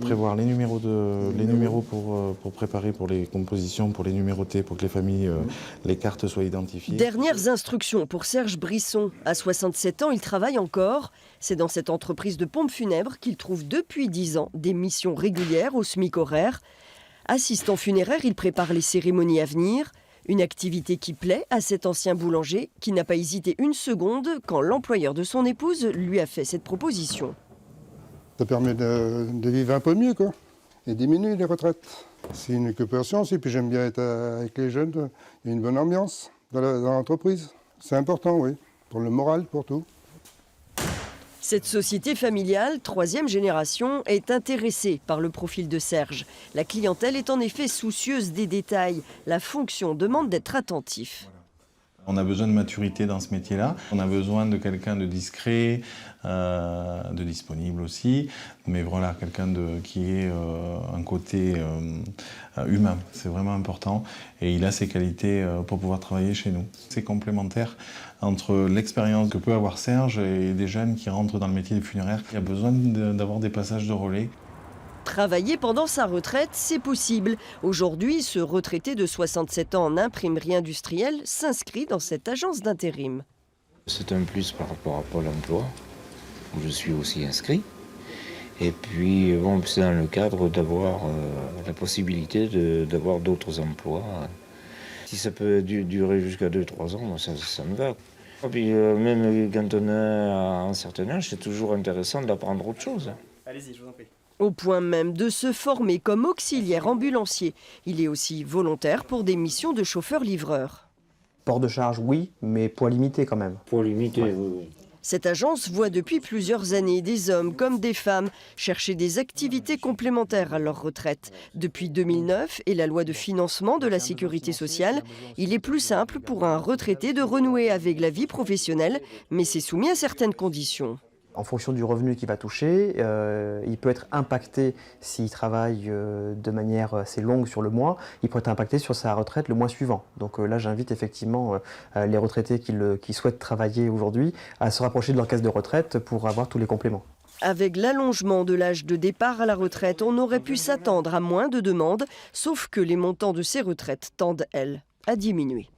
prévoir les numéros pour préparer pour les compositions, pour les numéroter, pour que les familles, les cartes soient identifiées. Dernières instructions pour Serge Brisson. À 67 ans, il travaille encore. C'est dans cette entreprise de pompes funèbres qu'il trouve depuis 10 ans des missions régulières au SMIC horaire. Assistant funéraire, il prépare les cérémonies à venir. Une activité qui plaît à cet ancien boulanger qui n'a pas hésité une seconde quand l'employeur de son épouse lui a fait cette proposition. Ça permet de vivre un peu mieux, quoi, et diminuer les retraites. C'est une récupération aussi, puis j'aime bien être avec les jeunes. Il y a une bonne ambiance dans l'entreprise. C'est important, oui, pour le moral, pour tout. Cette société familiale, 3e génération, est intéressée par le profil de Serge. La clientèle est en effet soucieuse des détails. La fonction demande d'être attentif. On a besoin de maturité dans ce métier-là. On a besoin de quelqu'un de discret, de disponible aussi. Mais voilà, quelqu'un qui ait un côté humain. C'est vraiment important. Et il a ses qualités pour pouvoir travailler chez nous. C'est complémentaire entre l'expérience que peut avoir Serge et des jeunes qui rentrent dans le métier des funéraires. Il y a besoin d'avoir des passages de relais. Travailler pendant sa retraite, c'est possible. Aujourd'hui, ce retraité de 67 ans en imprimerie industrielle s'inscrit dans cette agence d'intérim. C'est un plus par rapport à Pôle emploi, où je suis aussi inscrit. Et puis, bon, c'est dans le cadre d'avoir la possibilité d'avoir d'autres emplois. Si ça peut durer jusqu'à 2-3 ans, ça me va. Et puis, même quand on a un certain âge, c'est toujours intéressant d'apprendre autre chose. Allez-y, je vous en prie. Au point même de se former comme auxiliaire ambulancier. Il est aussi volontaire pour des missions de chauffeur-livreur. Port de charge, oui, mais poids limité quand même. Poids limité, oui. Cette agence voit depuis plusieurs années des hommes comme des femmes chercher des activités complémentaires à leur retraite. Depuis 2009 et la loi de financement de la sécurité sociale, il est plus simple pour un retraité de renouer avec la vie professionnelle, mais c'est soumis à certaines conditions. En fonction du revenu qu'il va toucher, il peut être impacté s'il travaille de manière assez longue sur le mois, il peut être impacté sur sa retraite le mois suivant. Donc là, j'invite effectivement les retraités qui souhaitent travailler aujourd'hui à se rapprocher de leur caisse de retraite pour avoir tous les compléments. Avec l'allongement de l'âge de départ à la retraite, on aurait pu s'attendre à moins de demandes, sauf que les montants de ces retraites tendent, elles, à diminuer.